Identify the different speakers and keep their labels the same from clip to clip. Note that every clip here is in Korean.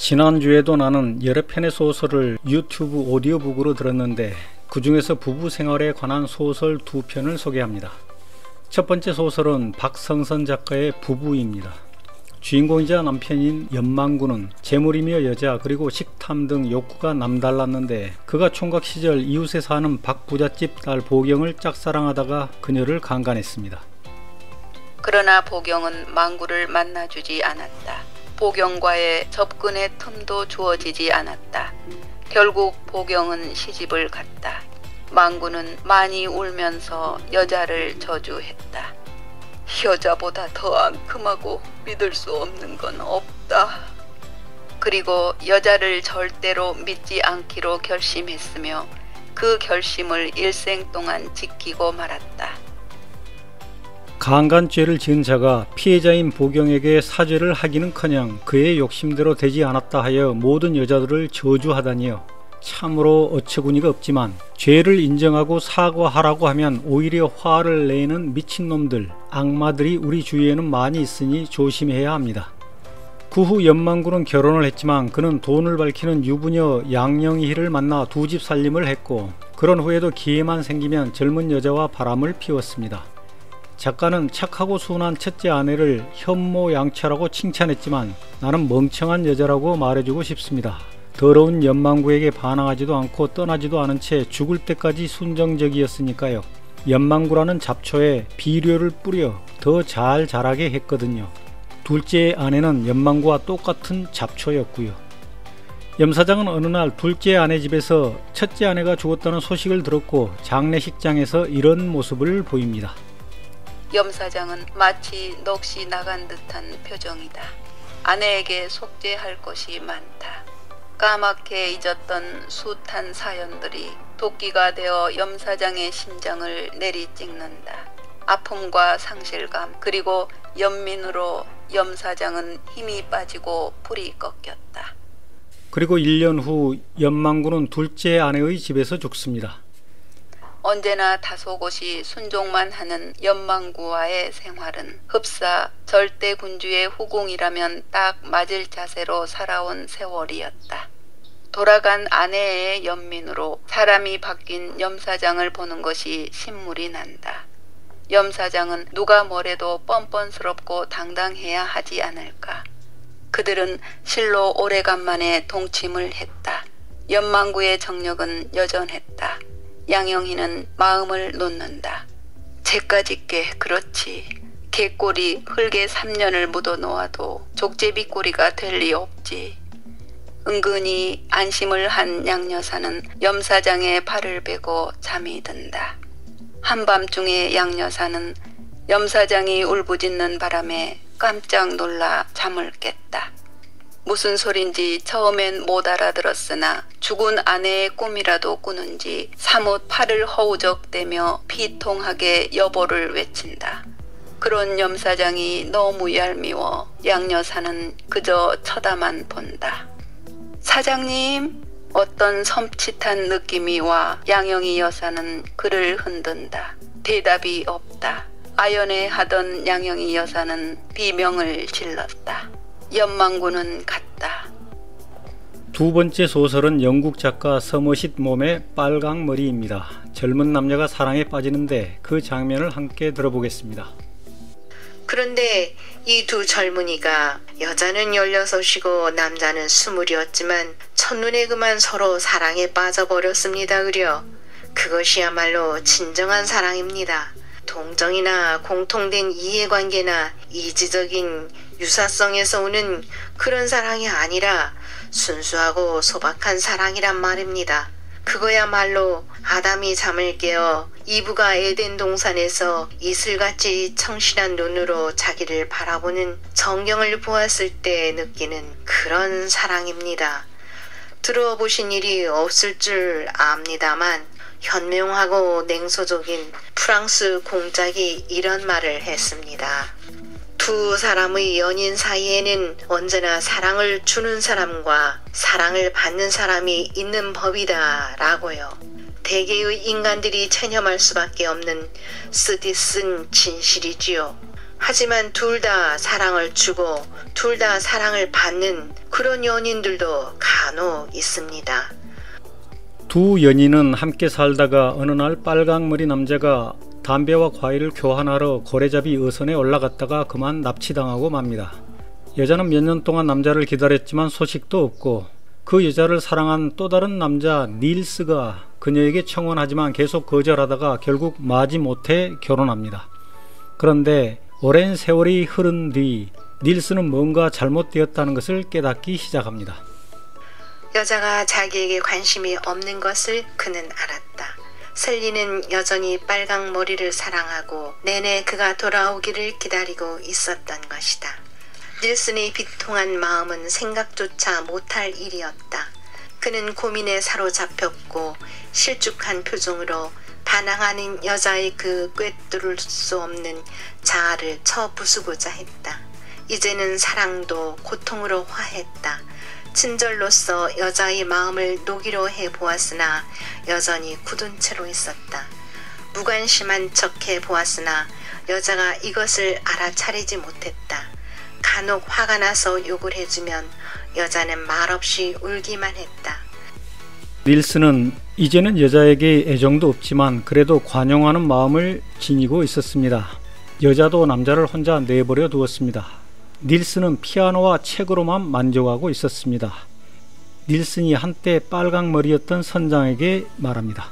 Speaker 1: 지난주에도 나는 여러 편의 소설을 유튜브 오디오북으로 들었는데 그 중에서 부부 생활에 관한 소설 2편을 소개합니다. 첫 번째 소설은 박성선 작가의 부부입니다. 주인공이자 남편인 연망구는 재물이며 여자 그리고 식탐 등 욕구가 남달랐는데 그가 총각 시절 이웃에 사는 박 부잣집 딸 보경을 짝사랑하다가 그녀를 강간했습니다.
Speaker 2: 그러나 보경은 망구를 만나주지 않았다. 보경과의 접근의 틈도 주어지지 않았다. 결국 보경은 시집을 갔다. 망구는 많이 울면서 여자를 저주했다. 여자보다 더 앙큼하고 믿을 수 없는 건 없다. 그리고 여자를 절대로 믿지 않기로 결심했으며 그 결심을 일생 동안 지키고 말았다.
Speaker 1: 강간죄를 지은 자가 피해자인 보경에게 사죄를 하기는커녕 그의 욕심대로 되지 않았다 하여 모든 여자들을 저주하다니요. 참으로 어처구니가 없지만 죄를 인정하고 사과하라고 하면 오히려 화를 내는 미친놈들, 악마들이 우리 주위에는 많이 있으니 조심해야 합니다. 그 후 연망구는 결혼을 했지만 그는 돈을 밝히는 유부녀 양영희를 만나 두 집 살림을 했고 그런 후에도 기회만 생기면 젊은 여자와 바람을 피웠습니다. 작가는 착하고 순한 첫째 아내를 현모양처라고 칭찬했지만 나는 멍청한 여자라고 말해주고 싶습니다. 더러운 연망구에게 반항하지도 않고 떠나지도 않은 채 죽을 때까지 순정적이었으니까요. 연망구라는 잡초에 비료를 뿌려 더 잘 자라게 했거든요. 둘째 아내는 연망구와 똑같은 잡초였고요. 염사장은 어느 날 둘째 아내 집에서 첫째 아내가 죽었다는 소식을 들었고 장례식장에서 이런 모습을 보입니다.
Speaker 2: 염사장은 마치 넋이 나간 듯한 표정이다. 아내에게 속죄할 것이 많다. 까맣게 잊었던 숱한 사연들이 도끼가 되어 염사장의 심장을 내리찍는다. 아픔과 상실감 그리고 연민으로 염사장은 힘이 빠지고 불이 꺾였다.
Speaker 1: 그리고 1년 후 연망구는 둘째 아내의 집에서 죽습니다.
Speaker 2: 언제나 다소곳이 순종만 하는 연망구와의 생활은 흡사 절대군주의 후궁이라면 딱 맞을 자세로 살아온 세월이었다. 돌아간 아내의 연민으로 사람이 바뀐 염사장을 보는 것이 신물이 난다. 염사장은 누가 뭐래도 뻔뻔스럽고 당당해야 하지 않을까. 그들은 실로 오래간만에 동침을 했다. 연망구의 정력은 여전했다. 양영희는 마음을 놓는다. 쟤까짓게 그렇지. 개꼬리 흙에 3년을 묻어 놓아도 족제비꼬리가 될 리 없지. 은근히 안심을 한 양여사는 염사장의 발을 베고 잠이 든다. 한밤중에 양여사는 염사장이 울부짖는 바람에 깜짝 놀라 잠을 깼다. 무슨 소린지 처음엔 못 알아들었으나 죽은 아내의 꿈이라도 꾸는지 사뭇 팔을 허우적대며 비통하게 여보를 외친다. 그런 염사장이 너무 얄미워 양여사는 그저 쳐다만 본다. 사장님, 어떤 섬찟한 느낌이 와 양영희 여사는 그를 흔든다. 대답이 없다. 아연해하던 양영희 여사는 비명을 질렀다. 연망구는 갔다.
Speaker 1: 두 번째 소설은 영국 작가 서머싯 몸의 빨강머리입니다. 젊은 남녀가 사랑에 빠지는데 그 장면을 함께 들어보겠습니다.
Speaker 3: 그런데 이 두 젊은이가 여자는 16이고 남자는 20이었지만 첫눈에 그만 서로 사랑에 빠져버렸습니다. 그려 그것이야말로 진정한 사랑입니다. 동정이나 공통된 이해관계나 이지적인 유사성에서 오는 그런 사랑이 아니라 순수하고 소박한 사랑이란 말입니다. 그거야말로 아담이 잠을 깨어 이브가 에덴 동산에서 이슬같이 청실한 눈으로 자기를 바라보는 정경을 보았을 때 느끼는 그런 사랑입니다. 들어보신 일이 없을 줄 압니다만 현명하고 냉소적인 프랑스 공작이 이런 말을 했습니다. 두 사람의 연인 사이에는 언제나 사랑을 주는 사람과 사랑을 받는 사람이 있는 법이다 라고요. 대개의 인간들이 체념할 수밖에 없는 쓰디쓴 진실이지요. 하지만 둘 다 사랑을 주고 둘 다 사랑을 받는 그런 연인들도 간혹 있습니다.
Speaker 1: 두 연인은 함께 살다가 어느 날 빨강머리 남자가 담배와 과일을 교환하러 고래잡이 어선에 올라갔다가 그만 납치당하고 맙니다. 여자는 몇 년 동안 남자를 기다렸지만 소식도 없고 그 여자를 사랑한 또 다른 남자 닐스가 그녀에게 청혼하지만 계속 거절하다가 결국 마지못해 결혼합니다. 그런데 오랜 세월이 흐른 뒤 닐스는 뭔가 잘못되었다는 것을 깨닫기 시작합니다.
Speaker 3: 여자가 자기에게 관심이 없는 것을 그는 알았다. 셀리는 여전히 빨강 머리를 사랑하고 내내 그가 돌아오기를 기다리고 있었던 것이다. 닐슨의 비통한 마음은 생각조차 못할 일이었다. 그는 고민에 사로잡혔고 실족한 표정으로 반항하는 여자의 그 꿰뚫을 수 없는 자아를 쳐부수고자 했다. 이제는 사랑도 고통으로 화했다. 친절로서 여자의 마음을 녹이려 해보았으나 여전히 굳은 채로 있었다. 무관심한 척해 보았으나 여자가 이것을 알아차리지 못했다. 간혹 화가 나서 욕을 해주면 여자는 말없이 울기만 했다.
Speaker 1: 닐스는 이제는 여자에게 애정도 없지만 그래도 관용하는 마음을 지니고 있었습니다. 여자도 남자를 혼자 내버려 두었습니다. 닐스는 피아노와 책으로만 만족하고 있었습니다. 닐슨이 한때 빨강머리였던 선장에게 말합니다.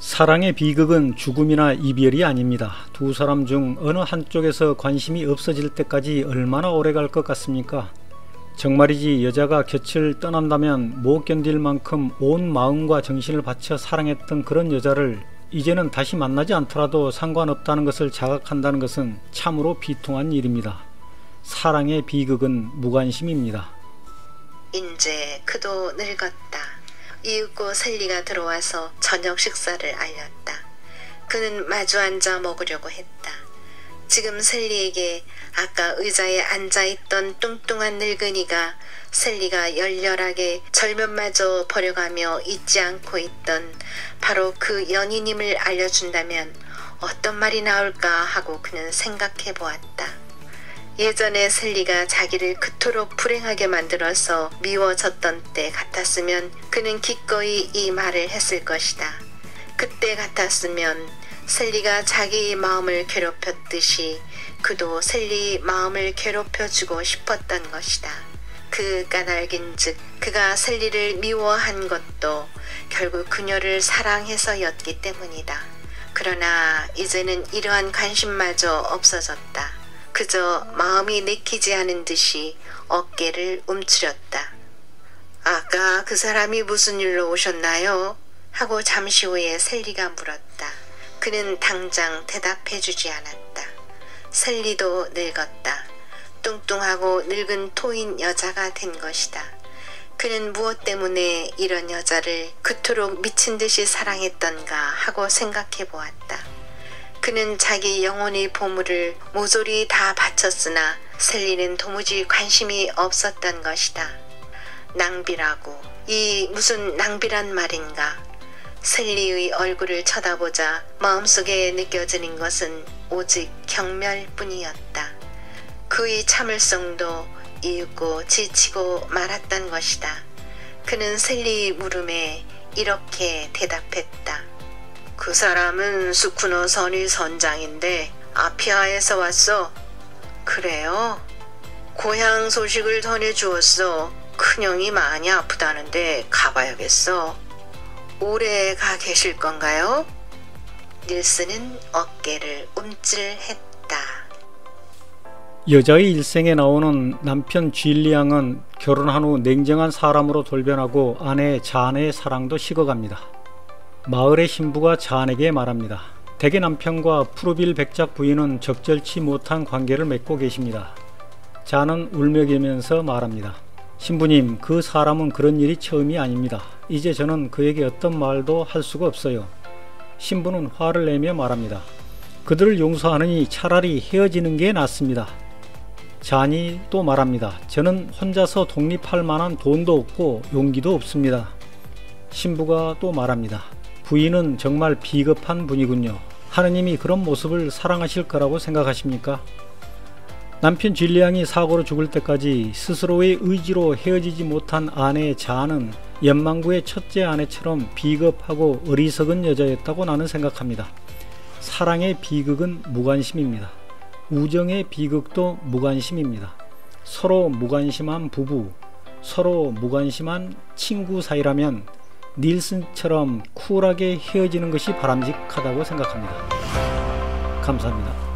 Speaker 1: 사랑의 비극은 죽음이나 이별이 아닙니다. 두 사람 중 어느 한쪽에서 관심이 없어질 때까지 얼마나 오래 갈 것 같습니까? 정말이지 여자가 곁을 떠난다면 못 견딜 만큼 온 마음과 정신을 바쳐 사랑했던 그런 여자를 이제는 다시 만나지 않더라도 상관없다는 것을 자각한다는 것은 참으로 비통한 일입니다. 사랑의 비극은 무관심입니다.
Speaker 3: 이제 그도 늙었다. 이윽고 셀리가 들어와서 저녁 식사를 알렸다. 그는 마주 앉아 먹으려고 했다. 지금 셀리에게 아까 의자에 앉아있던 뚱뚱한 늙은이가 셀리가 열렬하게 절면마저 버려가며 잊지 않고 있던 바로 그 연인임을 알려준다면 어떤 말이 나올까 하고 그는 생각해 보았다. 예전에 셀리가 자기를 그토록 불행하게 만들어서 미워졌던 때 같았으면 그는 기꺼이 이 말을 했을 것이다. 그때 같았으면 셀리가 자기의 마음을 괴롭혔듯이 그도 셀리의 마음을 괴롭혀주고 싶었던 것이다. 그 까닭인즉 그가 셀리를 미워한 것도 결국 그녀를 사랑해서였기 때문이다. 그러나 이제는 이러한 관심마저 없어졌다. 그저 마음이 내키지 않은 듯이 어깨를 움츠렸다. 아까 그 사람이 무슨 일로 오셨나요? 하고 잠시 후에 셀리가 물었다. 그는 당장 대답해주지 않았다. 셀리도 늙었다. 뚱뚱하고 늙은 토인 여자가 된 것이다. 그는 무엇 때문에 이런 여자를 그토록 미친 듯이 사랑했던가 하고 생각해 보았다. 그는 자기 영혼의 보물을 모조리 다 바쳤으나 셀리는 도무지 관심이 없었던 것이다. 낭비라고, 이 무슨 낭비란 말인가? 셀리의 얼굴을 쳐다보자 마음속에 느껴지는 것은 오직 경멸뿐이었다. 그의 참을성도 이윽고 지치고 말았던 것이다. 그는 셀리의 물음에 이렇게 대답했다. 그 사람은 스쿠너 선의 선장인데 아피아에서 왔어. 그래요? 고향 소식을 전해주었어. 큰형이 많이 아프다는데 가봐야겠어. 오래 가 계실 건가요? 닐슨은 어깨를 움찔했다.
Speaker 1: 여자의 일생에 나오는 남편 쥘리 양은 결혼한 후 냉정한 사람으로 돌변하고 아내 자네의 사랑도 식어갑니다. 마을의 신부가 잔에게 말합니다. 대개 남편과 푸르빌 백작 부인은 적절치 못한 관계를 맺고 계십니다. 잔은 울먹이면서 말합니다. 신부님, 그 사람은 그런 일이 처음이 아닙니다. 이제 저는 그에게 어떤 말도 할 수가 없어요. 신부는 화를 내며 말합니다. 그들을 용서하느니 차라리 헤어지는 게 낫습니다. 잔이 또 말합니다. 저는 혼자서 독립할 만한 돈도 없고 용기도 없습니다. 신부가 또 말합니다. 부인은 정말 비겁한 분이군요. 하느님이 그런 모습을 사랑하실 거라고 생각하십니까? 남편 진리양이 사고로 죽을 때까지 스스로의 의지로 헤어지지 못한 아내의 자아는 연망구의 첫째 아내처럼 비겁하고 어리석은 여자였다고 나는 생각합니다. 사랑의 비극은 무관심입니다. 우정의 비극도 무관심입니다. 서로 무관심한 부부, 서로 무관심한 친구 사이라면 닐슨처럼 쿨하게 헤어지는 것이 바람직하다고 생각합니다. 감사합니다.